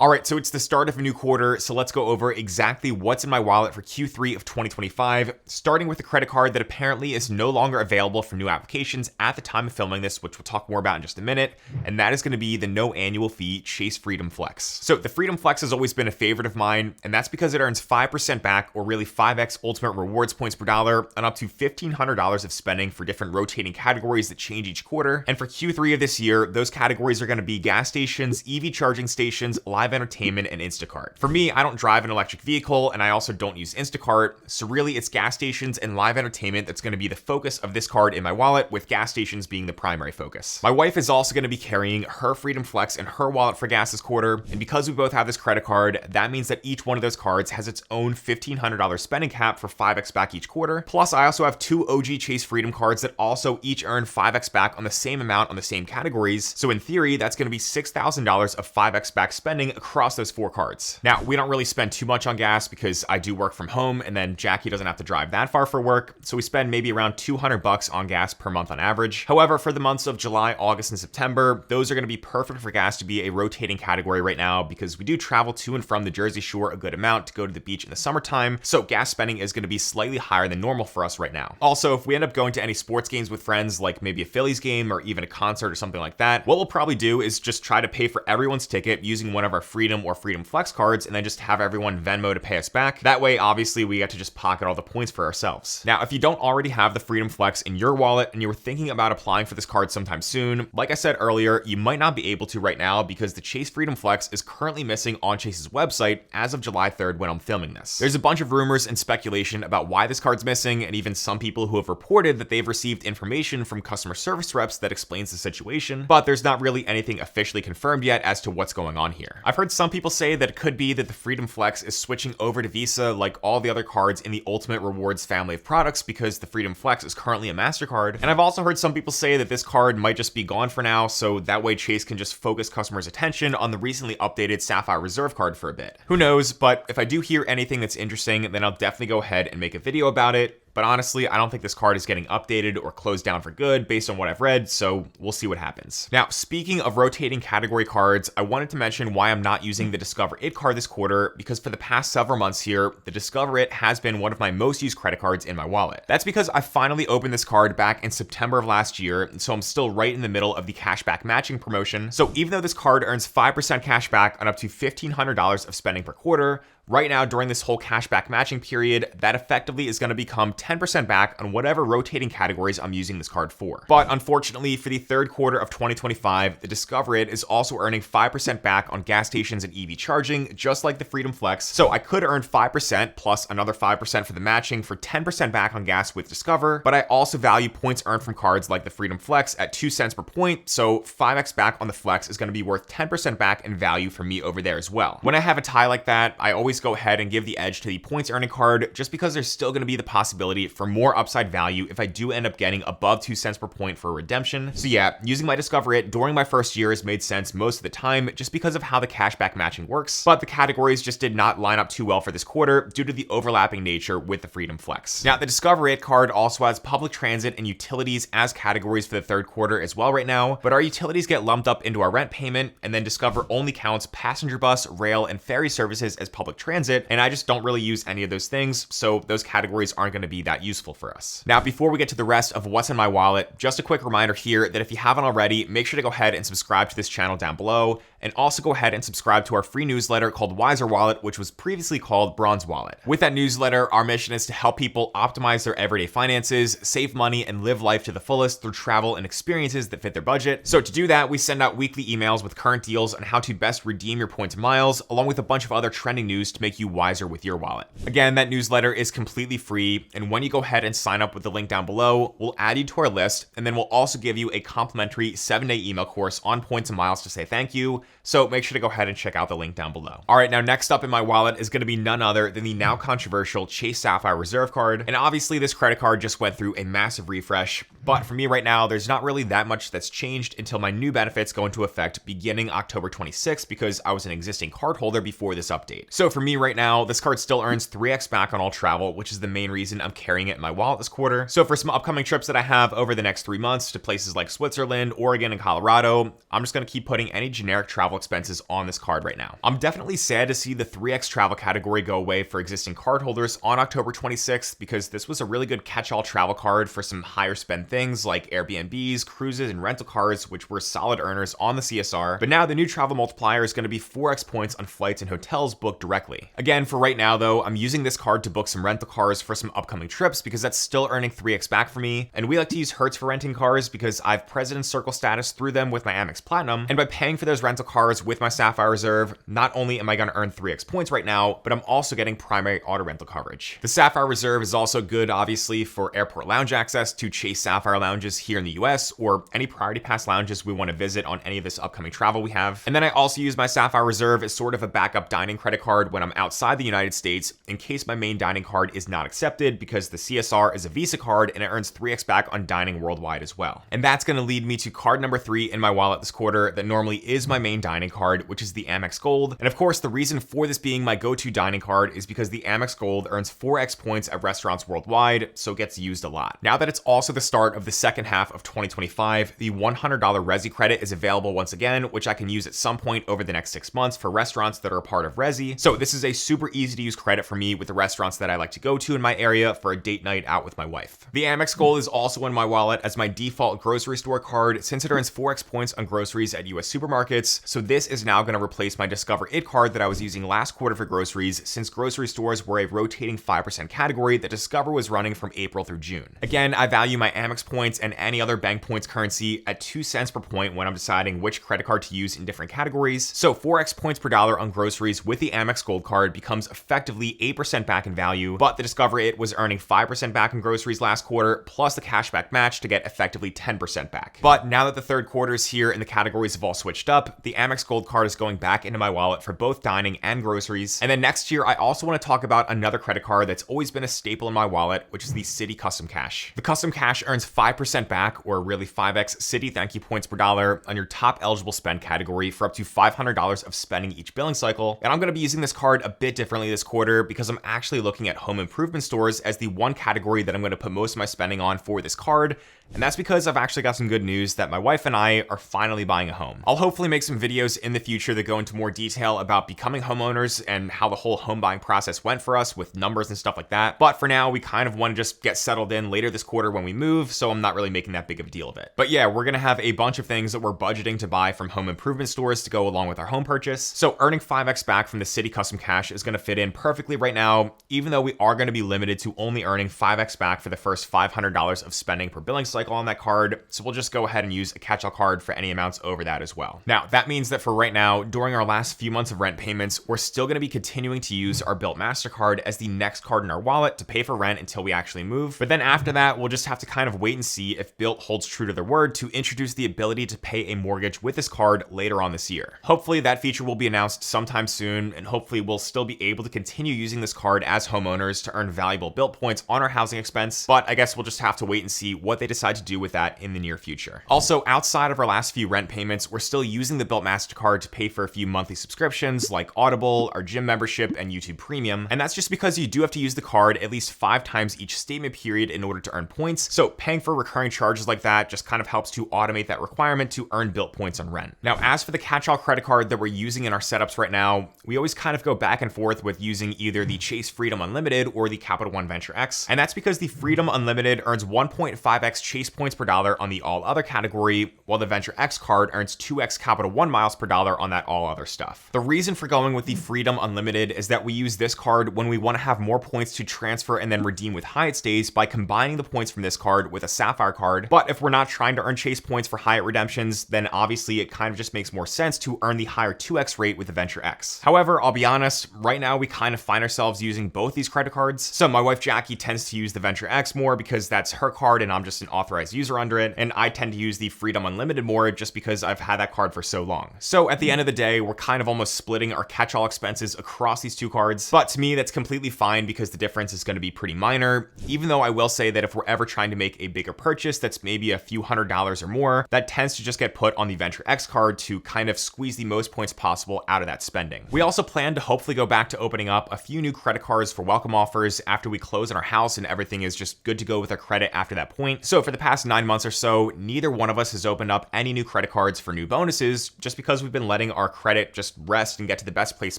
All right, so it's the start of a new quarter, so let's go over exactly what's in my wallet for Q3 of 2025, starting with a credit card that apparently is no longer available for new applications at the time of filming this, which we'll talk more about in just a minute, and that is going to be the no annual fee Chase Freedom Flex. So the Freedom Flex has always been a favorite of mine, and that's because it earns 5% back, or really 5x ultimate rewards points per dollar, on up to $1,500 of spending for different rotating categories that change each quarter. And for Q3 of this year, those categories are going to be gas stations, EV charging stations, live entertainment, and Instacart. For me, I don't drive an electric vehicle, and I also don't use Instacart, so really it's gas stations and live entertainment that's going to be the focus of this card in my wallet, with gas stations being the primary focus. My wife is also going to be carrying her Freedom Flex in her wallet for gas this quarter, and because we both have this credit card, that means that each one of those cards has its own $1,500 spending cap for 5x back each quarter. Plus, I also have two OG Chase Freedom cards that also each earn 5x back on the same amount on the same categories, so in theory, that's going to be $6,000 of 5x back spending across those four cards. Now, we don't really spend too much on gas because I do work from home, and then Jackie doesn't have to drive that far for work, so we spend maybe around $200 on gas per month on average. However, for the months of July, August, and September, those are going to be perfect for gas to be a rotating category right now because we do travel to and from the Jersey Shore a good amount to go to the beach in the summertime, so gas spending is going to be slightly higher than normal for us right now. Also, if we end up going to any sports games with friends, like maybe a Phillies game or even a concert or something like that, what we'll probably do is just try to pay for everyone's ticket using one of our Freedom or Freedom Flex cards and then just have everyone Venmo to pay us back. That way, obviously, we get to just pocket all the points for ourselves. Now, if you don't already have the Freedom Flex in your wallet and you were thinking about applying for this card sometime soon, like I said earlier, you might not be able to right now because the Chase Freedom Flex is currently missing on Chase's website as of July 3rd when I'm filming this. There's a bunch of rumors and speculation about why this card's missing, and even some people who have reported that they've received information from customer service reps that explains the situation, but there's not really anything officially confirmed yet as to what's going on here. I've heard some people say that it could be that the Freedom Flex is switching over to Visa like all the other cards in the Ultimate Rewards family of products because the Freedom Flex is currently a MasterCard, and I've also heard some people say that this card might just be gone for now, so that way Chase can just focus customers' attention on the recently updated Sapphire Reserve card for a bit. Who knows, but if I do hear anything that's interesting, then I'll definitely go ahead and make a video about it. But honestly, I don't think this card is getting updated or closed down for good based on what I've read, so we'll see what happens. Now, speaking of rotating category cards, I wanted to mention why I'm not using the Discover It card this quarter, because for the past several months here, the Discover It has been one of my most used credit cards in my wallet. That's because I finally opened this card back in September of last year, so I'm still right in the middle of the cashback matching promotion. So even though this card earns 5% cash back on up to $1,500 of spending per quarter, right now, during this whole cashback matching period, that effectively is going to become 10% back on whatever rotating categories I'm using this card for. But unfortunately, for the third quarter of 2025, the Discover It is also earning 5% back on gas stations and EV charging, just like the Freedom Flex. So I could earn 5% plus another 5% for the matching for 10% back on gas with Discover, but I also value points earned from cards like the Freedom Flex at 2 cents per point, so 5x back on the Flex is going to be worth 10% back in value for me over there as well. When I have a tie like that, I always go ahead and give the edge to the points earning card just because there's still going to be the possibility for more upside value if I do end up getting above 2 cents per point for a redemption. So yeah, using my Discover It during my first year has made sense most of the time just because of how the cashback matching works, but the categories just did not line up too well for this quarter due to the overlapping nature with the Freedom Flex. Now, the Discover It card also has public transit and utilities as categories for the third quarter as well right now, but our utilities get lumped up into our rent payment, and then Discover only counts passenger bus, rail, and ferry services as public transit, and I just don't really use any of those things, so those categories aren't going to be that useful for us. Now, before we get to the rest of what's in my wallet, just a quick reminder here that if you haven't already, make sure to go ahead and subscribe to this channel down below, and also go ahead and subscribe to our free newsletter called Wiser Wallet, which was previously called Braun's Wallet. With that newsletter, our mission is to help people optimize their everyday finances, save money, and live life to the fullest through travel and experiences that fit their budget. So to do that, we send out weekly emails with current deals on how to best redeem your points and miles, along with a bunch of other trending news to make you wiser with your wallet. Again, that newsletter is completely free, and when you go ahead and sign up with the link down below, we'll add you to our list, and then we'll also give you a complimentary 7-day email course on points and miles to say thank you. So make sure to go ahead and check out the link down below. All right, now next up in my wallet is going to be none other than the now controversial Chase Sapphire Reserve card. And obviously this credit card just went through a massive refresh, but for me right now, there's not really that much that's changed until my new benefits go into effect beginning October 26th because I was an existing card holder before this update. So for me right now, this card still earns 3x back on all travel, which is the main reason I'm carrying it in my wallet this quarter. So for some upcoming trips that I have over the next 3 months to places like Switzerland, Oregon, and Colorado, I'm just going to keep putting any generic travel expenses on this card right now. I'm definitely sad to see the 3x travel category go away for existing cardholders on October 26th, because this was a really good catch-all travel card for some higher spend things like Airbnbs, cruises, and rental cars, which were solid earners on the CSR. But now the new travel multiplier is going to be 4x points on flights and hotels booked directly. Again, for right now though, I'm using this card to book some rental cars for some upcoming trips because that's still earning 3x back for me. And we like to use Hertz for renting cars because I've President Circle status through them with my Amex Platinum. And by paying for those rental cars with my Sapphire Reserve, not only am I going to earn 3x points right now, but I'm also getting primary auto rental coverage. The Sapphire Reserve is also good, obviously, for airport lounge access to Chase Sapphire lounges here in the US, or any Priority Pass lounges we want to visit on any of this upcoming travel we have. And then I also use my Sapphire Reserve as sort of a backup dining credit card when I'm outside the United States in case my main dining card is not accepted, because the CSR is a Visa card and it earns 3x back on dining worldwide as well. And that's going to lead me to card number 3 in my wallet this quarter that normally is my main dining card, which is the Amex Gold. And of course, the reason for this being my go-to dining card is because the Amex Gold earns 4x points at restaurants worldwide, so it gets used a lot. Now that it's also the start of the second half of 2025, the $100 Resi credit is available once again, which I can use at some point over the next 6 months for restaurants that are a part of Resi. So this is a super easy to use credit for me with the restaurants that I like to go to in my area for a date night out with my wife. The Amex Gold is also in my wallet as my default grocery store card since it earns 4x points on groceries at US supermarkets. So this is now going to replace my Discover It card that I was using last quarter for groceries, since grocery stores were a rotating 5% category that Discover was running from April through June. Again, I value my Amex points and any other bank points currency at 2 cents per point when I'm deciding which credit card to use in different categories. So 4x points per dollar on groceries with the Amex Gold card becomes effectively 8% back in value, but the Discover It was earning 5% back in groceries last quarter, plus the cashback match to get effectively 10% back. But now that the third quarter is here and the categories have all switched up, the Amex Gold card is going back into my wallet for both dining and groceries. And then next year, I also want to talk about another credit card that's always been a staple in my wallet, which is the Citi Custom Cash. The Custom Cash earns 5% back, or really 5x Citi thank you points per dollar on your top eligible spend category for up to $500 of spending each billing cycle. And I'm going to be using this card a bit differently this quarter because I'm actually looking at home improvement stores as the one category that I'm going to put most of my spending on for this card. And that's because I've actually got some good news that my wife and I are finally buying a home. I'll hopefully make some videos in the future that go into more detail about becoming homeowners and how the whole home buying process went for us with numbers and stuff like that. But for now, we kind of want to just get settled in later this quarter when we move, so I'm not really making that big of a deal of it. But yeah, we're going to have a bunch of things that we're budgeting to buy from home improvement stores to go along with our home purchase. So earning 5x back from the Citi Custom Cash is going to fit in perfectly right now, even though we are going to be limited to only earning 5x back for the first $500 of spending per billing cycle on that card. So we'll just go ahead and use a catch-all card for any amounts over that as well. Now, that means that for right now, during our last few months of rent payments, we're still going to be continuing to use our Bilt MasterCard as the next card in our wallet to pay for rent until we actually move. But then after that, we'll just have to kind of wait and see if Bilt holds true to their word to introduce the ability to pay a mortgage with this card later on this year. Hopefully that feature will be announced sometime soon, and hopefully we'll still be able to continue using this card as homeowners to earn valuable Bilt points on our housing expense. But I guess we'll just have to wait and see what they decide to do with that in the near future. Also, outside of our last few rent payments, we're still using the Bilt MasterCard to pay for a few monthly subscriptions like Audible, our gym membership, and YouTube Premium. And that's just because you do have to use the card at least 5 times each statement period in order to earn points. So paying for recurring charges like that just kind of helps to automate that requirement to earn Bilt points on rent. Now, as for the catch-all credit card that we're using in our setups right now, we always kind of go back and forth with using either the Chase Freedom Unlimited or the Capital One Venture X. And that's because the Freedom Unlimited earns 1.5x Chase points per dollar on the all other category, while the Venture X card earns 2x Capital One miles per dollar on that all other stuff. The reason for going with the Freedom Unlimited is that we use this card when we want to have more points to transfer and then redeem with Hyatt stays by combining the points from this card with a Sapphire card. But if we're not trying to earn Chase points for Hyatt redemptions, then obviously it kind of just makes more sense to earn the higher 2x rate with the Venture X. However, I'll be honest, right now we kind of find ourselves using both these credit cards. So my wife Jackie tends to use the Venture X more because that's her card and I'm just an authorized user under it, and I tend to use the Freedom Unlimited more just because I've had that card for so long. So at the end of the day, we're kind of almost splitting our catch-all expenses across these two cards, but to me that's completely fine because the difference is going to be pretty minor, even though I will say that if we're ever trying to make a bigger purchase that's maybe a few $100s or more, that tends to just get put on the Venture X card to kind of squeeze the most points possible out of that spending. We also plan to hopefully go back to opening up a few new credit cards for welcome offers after we close on our house and everything is just good to go with our credit after that point. So for the past 9 months or so, neither one of us has opened up any new credit cards for new bonuses just because we've been letting our credit just rest and get to the best place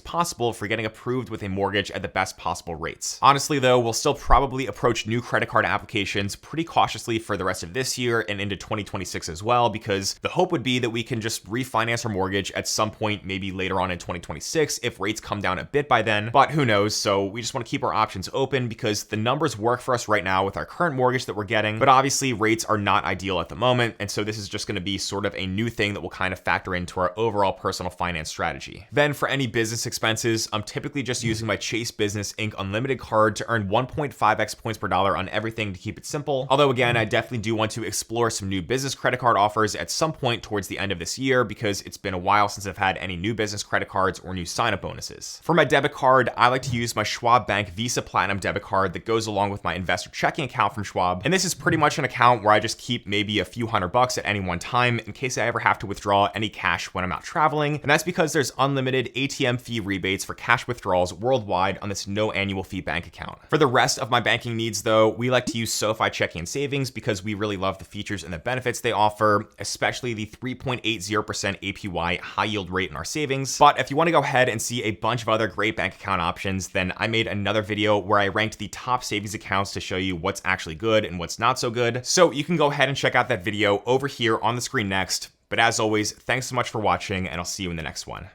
possible for getting approved with a mortgage at the best possible rates. Honestly though, we'll still probably approach new credit card applications pretty cautiously for the rest of this year and into 2026 as well, because the hope would be that we can just refinance our mortgage at some point, maybe later on in 2026 if rates come down a bit by then, but who knows. So we just want to keep our options open because the numbers work for us right now with our current mortgage that we're getting, but obviously rates are not ideal at the moment, and so this is just going to be sort of a new thing that will kind of factor into our overall personal finance strategy. Then for any business expenses, I'm typically just using my Chase Business Inc. Unlimited card to earn 1.5x points per dollar on everything to keep it simple. Although again, I definitely do want to explore some new business credit card offers at some point towards the end of this year because it's been a while since I've had any new business credit cards or new sign-up bonuses. For my debit card, I like to use my Schwab Bank Visa Platinum debit card that goes along with my investor checking account from Schwab. And this is pretty much an account where I just keep maybe a few $100 at any one time in case I ever have to withdraw any cash when I'm out traveling. And that's because there's unlimited ATM fee rebates for cash withdrawals worldwide on this no annual fee bank account. For the rest of my banking needs though, we like to use SoFi Checking and Savings because we really love the features and the benefits they offer, especially the 3.80% APY high yield rate in our savings. But if you want to go ahead and see a bunch of other great bank account options, then I made another video where I ranked the top savings accounts to show you what's actually good and what's not so good. So you can go ahead and check out that video over here on the screen next. But as always, thanks so much for watching, and I'll see you in the next one.